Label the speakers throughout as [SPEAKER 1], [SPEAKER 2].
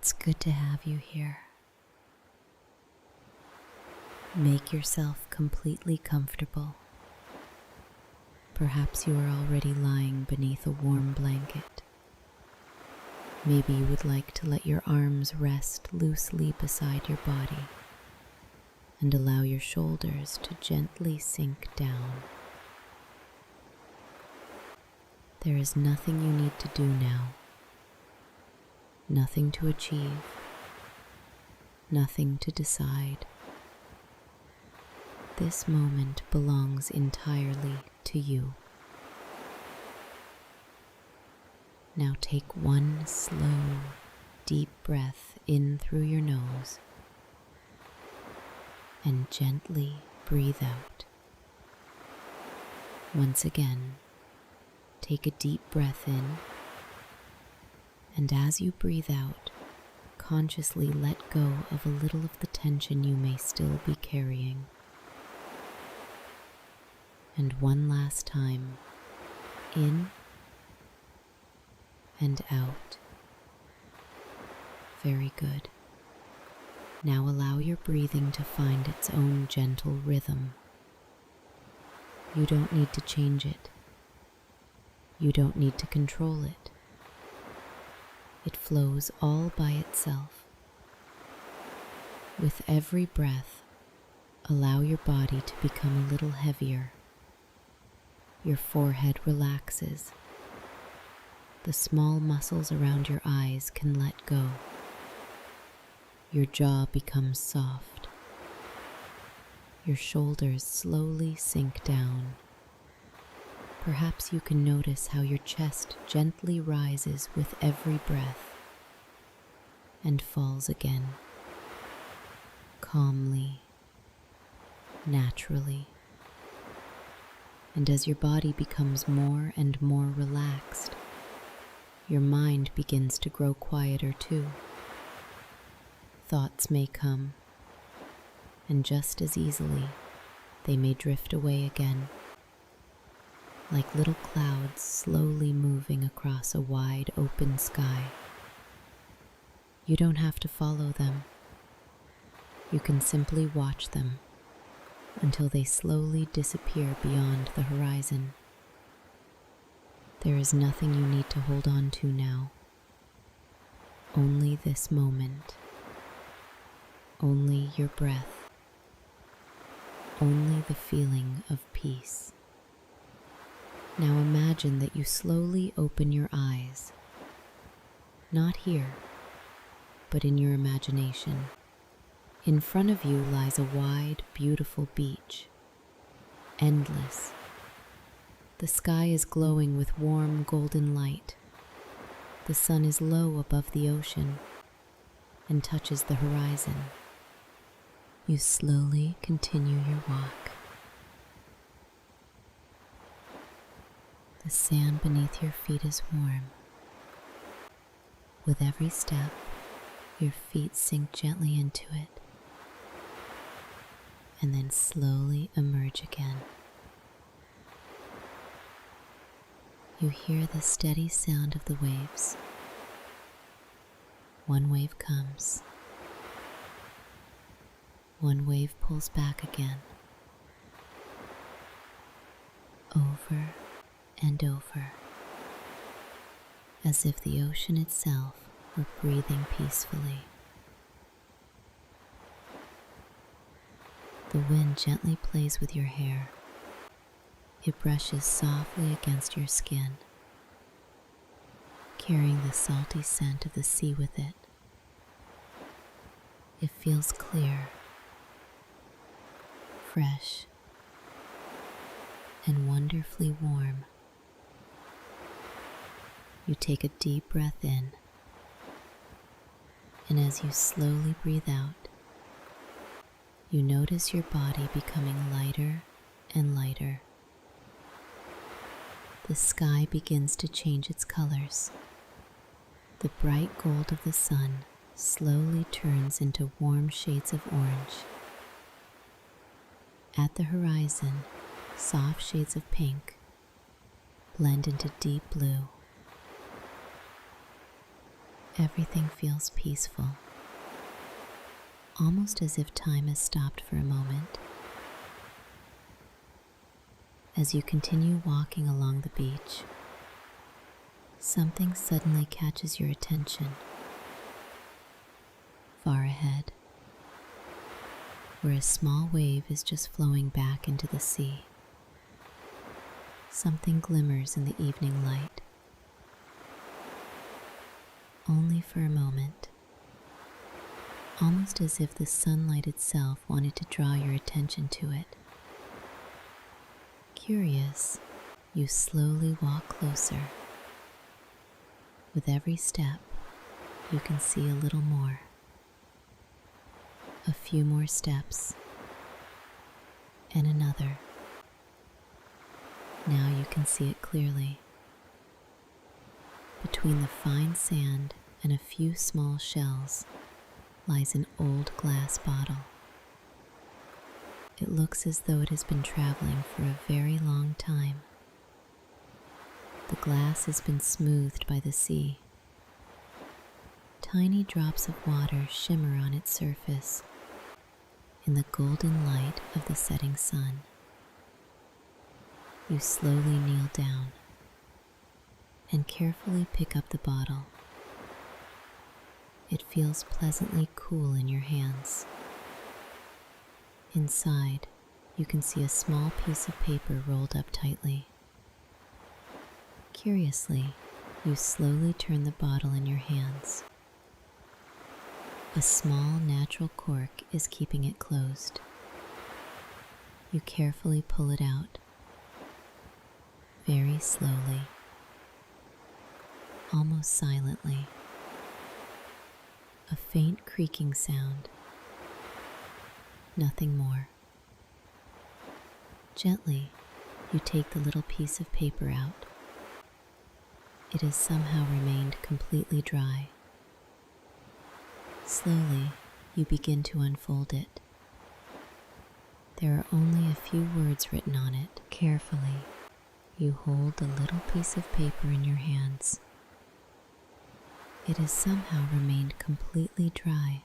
[SPEAKER 1] It's good to have you here. Make yourself completely comfortable. Perhaps you are already lying beneath a warm blanket. Maybe you would like to let your arms rest loosely beside your body and allow your shoulders to gently sink down. There is nothing you need to do now. Nothing to achieve. Nothing to decide. This moment belongs entirely to you. Now take one slow, deep breath in through your nose and gently breathe out. Once again, take a deep breath in, and as you breathe out, consciously let go of a little of the tension you may still be carrying. And one last time, in and out. Very good. Now allow your breathing to find its own gentle rhythm. You don't need to change it. You don't need to control it. It flows all by itself. With every breath, allow your body to become a little heavier. Your forehead relaxes. The small muscles around your eyes can let go. Your jaw becomes soft. Your shoulders slowly sink down. Perhaps you can notice how your chest gently rises with every breath and falls again, calmly, naturally. And as your body becomes more and more relaxed, your mind begins to grow quieter too. Thoughts may come, and just as easily, they may drift away again, like little clouds slowly moving across a wide open sky. You don't have to follow them. You can simply watch them until they slowly disappear beyond the horizon. There is nothing you need to hold on to now. Only this moment. Only your breath. Only the feeling of peace. Now imagine that you slowly open your eyes. Not here, but in your imagination. In front of you lies a wide, beautiful beach. Endless. The sky is glowing with warm golden light. The sun is low above the ocean and touches the horizon. You slowly continue your walk. The sand beneath your feet is warm. With every step, your feet sink gently into it and then slowly emerge again. You hear the steady sound of the waves. One wave comes. One wave pulls back again. Over and over, as if the ocean itself were breathing peacefully. The wind gently plays with your hair. It brushes softly against your skin, carrying the salty scent of the sea with it. It feels clear, fresh, and wonderfully warm. You take a deep breath in, and as you slowly breathe out, you notice your body becoming lighter and lighter. The sky begins to change its colors. The bright gold of the sun slowly turns into warm shades of orange. At the horizon, soft shades of pink blend into deep blue. Everything feels peaceful, almost as if time has stopped for a moment. As you continue walking along the beach, something suddenly catches your attention. Far ahead, where a small wave is just flowing back into the sea, something glimmers in the evening light. Only for a moment, almost as if the sunlight itself wanted to draw your attention to it. Curious, you slowly walk closer. With every step, you can see a little more. A few more steps, and another. Now you can see it clearly. Between the fine sand and a few small shells lies an old glass bottle. It looks as though it has been traveling for a very long time. The glass has been smoothed by the sea. Tiny drops of water shimmer on its surface in the golden light of the setting sun. You slowly kneel down and carefully pick up the bottle. It feels pleasantly cool in your hands. Inside, you can see a small piece of paper rolled up tightly. Curiously, you slowly turn the bottle in your hands. A small natural cork is keeping it closed. You carefully pull it out, very slowly, almost silently. A faint creaking sound. Nothing more. Gently, you take the little piece of paper out. It has somehow remained completely dry. Slowly, you begin to unfold it. There are only a few words written on it. Carefully, you hold the little piece of paper in your hands. It has somehow remained completely dry.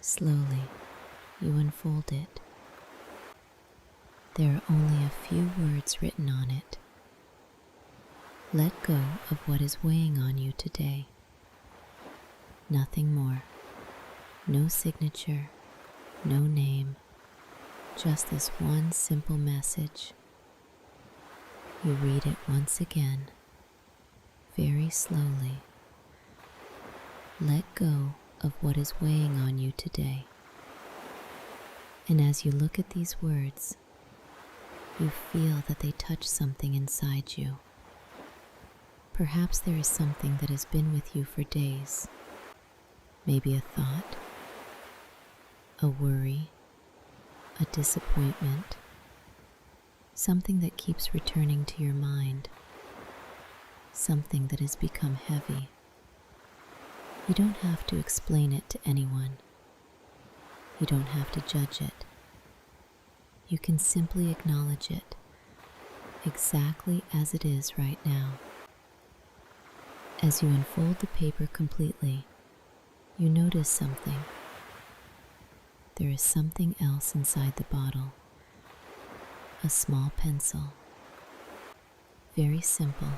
[SPEAKER 1] Slowly, you unfold it. There are only a few words written on it. Let go of what is weighing on you today. Nothing more. No signature, no name, just this one simple message. You read it once again, very slowly. Let go of what is weighing on you today. And as you look at these words, you feel that they touch something inside you. Perhaps there is something that has been with you for days. Maybe a thought, a worry, a disappointment, something that keeps returning to your mind, something that has become heavy. You don't have to explain it to anyone. You don't have to judge it. You can simply acknowledge it, exactly as it is right now. As you unfold the paper completely, you notice something. There is something else inside the bottle. A small pencil. Very simple.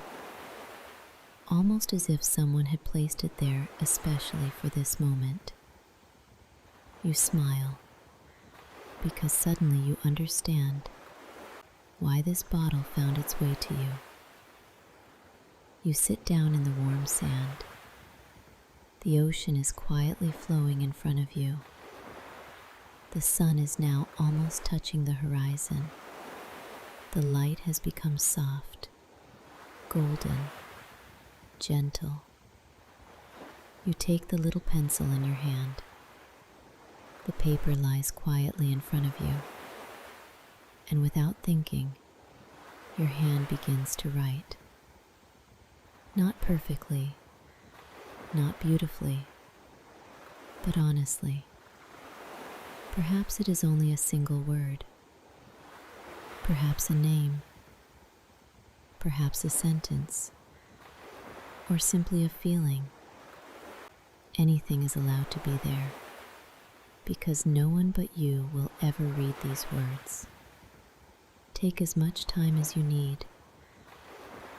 [SPEAKER 1] Almost as if someone had placed it there especially for this moment. You smile, because suddenly you understand why this bottle found its way to you. You sit down in the warm sand. The ocean is quietly flowing in front of you. The sun is now almost touching the horizon. The light has become soft, golden, gentle. You take the little pencil in your hand. The paper lies quietly in front of you, and without thinking, your hand begins to write. Not perfectly, not beautifully, but honestly. Perhaps it is only a single word, perhaps a name, perhaps a sentence, or simply a feeling. Anything is allowed to be there, because no one but you will ever read these words. Take as much time as you need.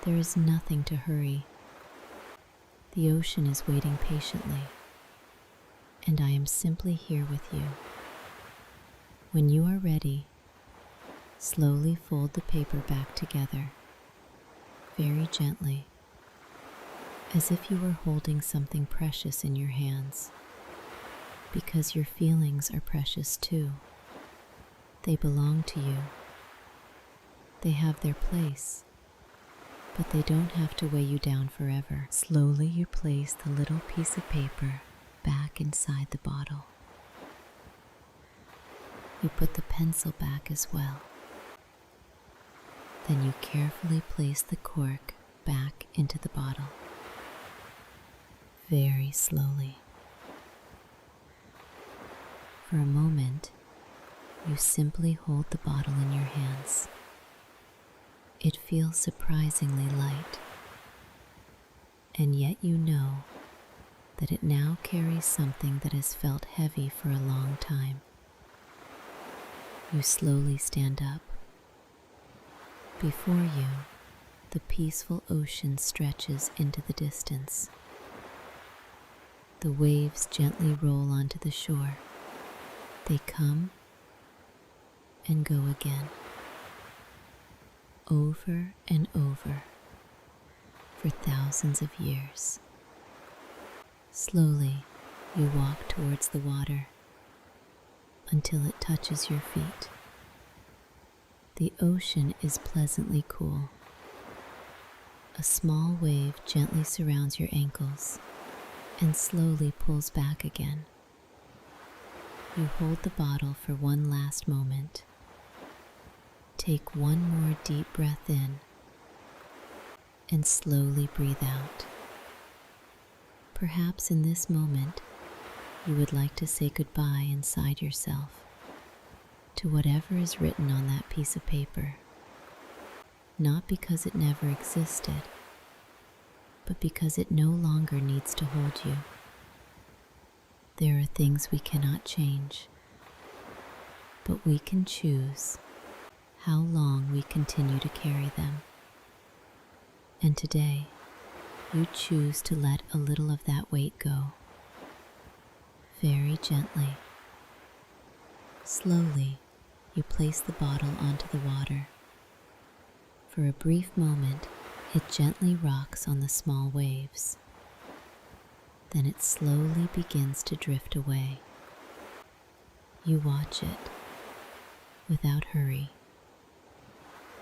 [SPEAKER 1] There is nothing to hurry. The ocean is waiting patiently, and I am simply here with you. When you are ready, slowly fold the paper back together, very gently, as if you were holding something precious in your hands, because your feelings are precious too. They belong to you. They have their place, but they don't have to weigh you down forever. Slowly you place the little piece of paper back inside the bottle. You put the pencil back as well. Then you carefully place the cork back into the bottle, very slowly. For a moment, you simply hold the bottle in your hands. It feels surprisingly light, and yet you know that it now carries something that has felt heavy for a long time. You slowly stand up. Before you, the peaceful ocean stretches into the distance. The waves gently roll onto the shore. They come and go again, over and over, for thousands of years. Slowly, you walk towards the water until it touches your feet. The ocean is pleasantly cool. A small wave gently surrounds your ankles and slowly pulls back again. You hold the bottle for one last moment. Take one more deep breath in and slowly breathe out. Perhaps in this moment, you would like to say goodbye inside yourself to whatever is written on that piece of paper, not because it never existed, but because it no longer needs to hold you. There are things we cannot change, but we can choose how long we continue to carry them. And today, you choose to let a little of that weight go. Very gently. Slowly, you place the bottle onto the water. For a brief moment, it gently rocks on the small waves. Then it slowly begins to drift away. You watch it without hurry.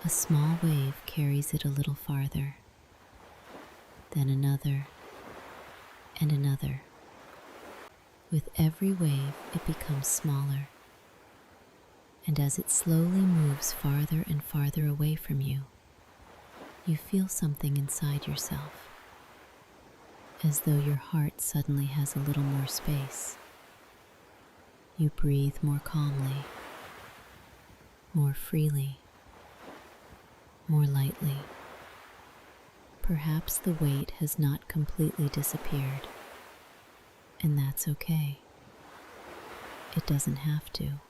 [SPEAKER 1] A small wave carries it a little farther, then another and another. With every wave, it becomes smaller, and as it slowly moves farther and farther away from you, you feel something inside yourself, as though your heart suddenly has a little more space. You breathe more calmly, more freely, more lightly. Perhaps the weight has not completely disappeared, and that's okay. It doesn't have to.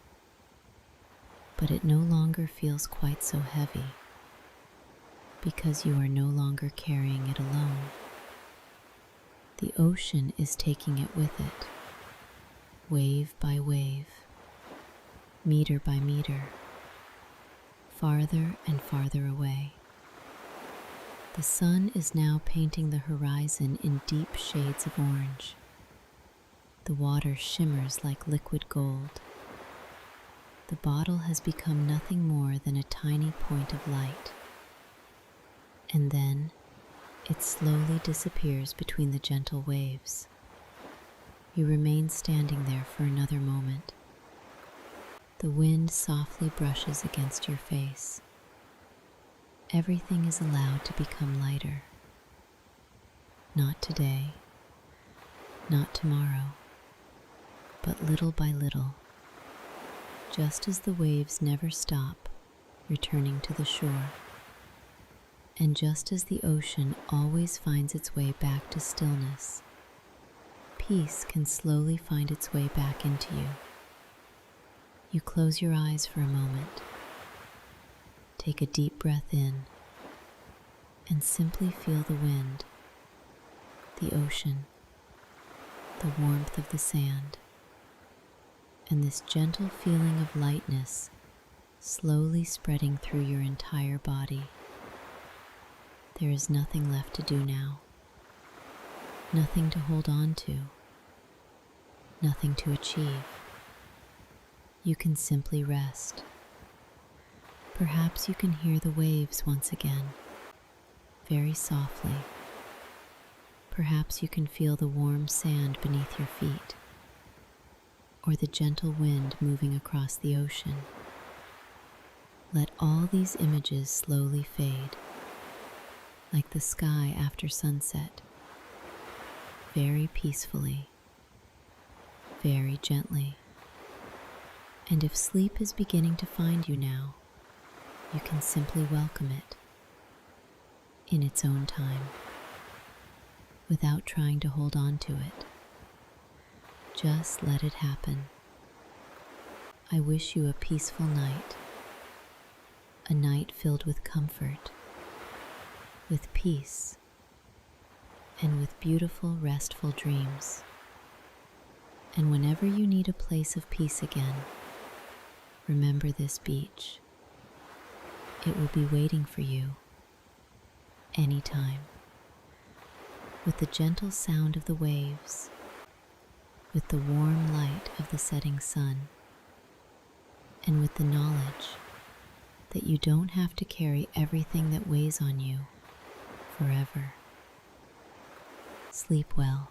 [SPEAKER 1] But it no longer feels quite so heavy, because you are no longer carrying it alone. The ocean is taking it with it, wave by wave, meter by meter, farther and farther away. The sun is now painting the horizon in deep shades of orange. The water shimmers like liquid gold. The bottle has become nothing more than a tiny point of light. And then it slowly disappears between the gentle waves. You remain standing there for another moment. The wind softly brushes against your face. Everything is allowed to become lighter. Not today, not tomorrow, but little by little, just as the waves never stop returning to the shore. And just as the ocean always finds its way back to stillness, peace can slowly find its way back into you. You close your eyes for a moment, take a deep breath in, and simply feel the wind, the ocean, the warmth of the sand, and this gentle feeling of lightness slowly spreading through your entire body. There is nothing left to do now, nothing to hold on to, nothing to achieve. You can simply rest. Perhaps you can hear the waves once again, very softly. Perhaps you can feel the warm sand beneath your feet, or the gentle wind moving across the ocean. Let all these images slowly fade, like the sky after sunset, very peacefully, very gently. And if sleep is beginning to find you now, you can simply welcome it in its own time, without trying to hold on to it. Just let it happen. I wish you a peaceful night, a night filled with comfort, with peace, and with beautiful, restful dreams. And whenever you need a place of peace again, remember this beach. It will be waiting for you anytime, with the gentle sound of the waves, with the warm light of the setting sun, and with the knowledge that you don't have to carry everything that weighs on you forever. Sleep well.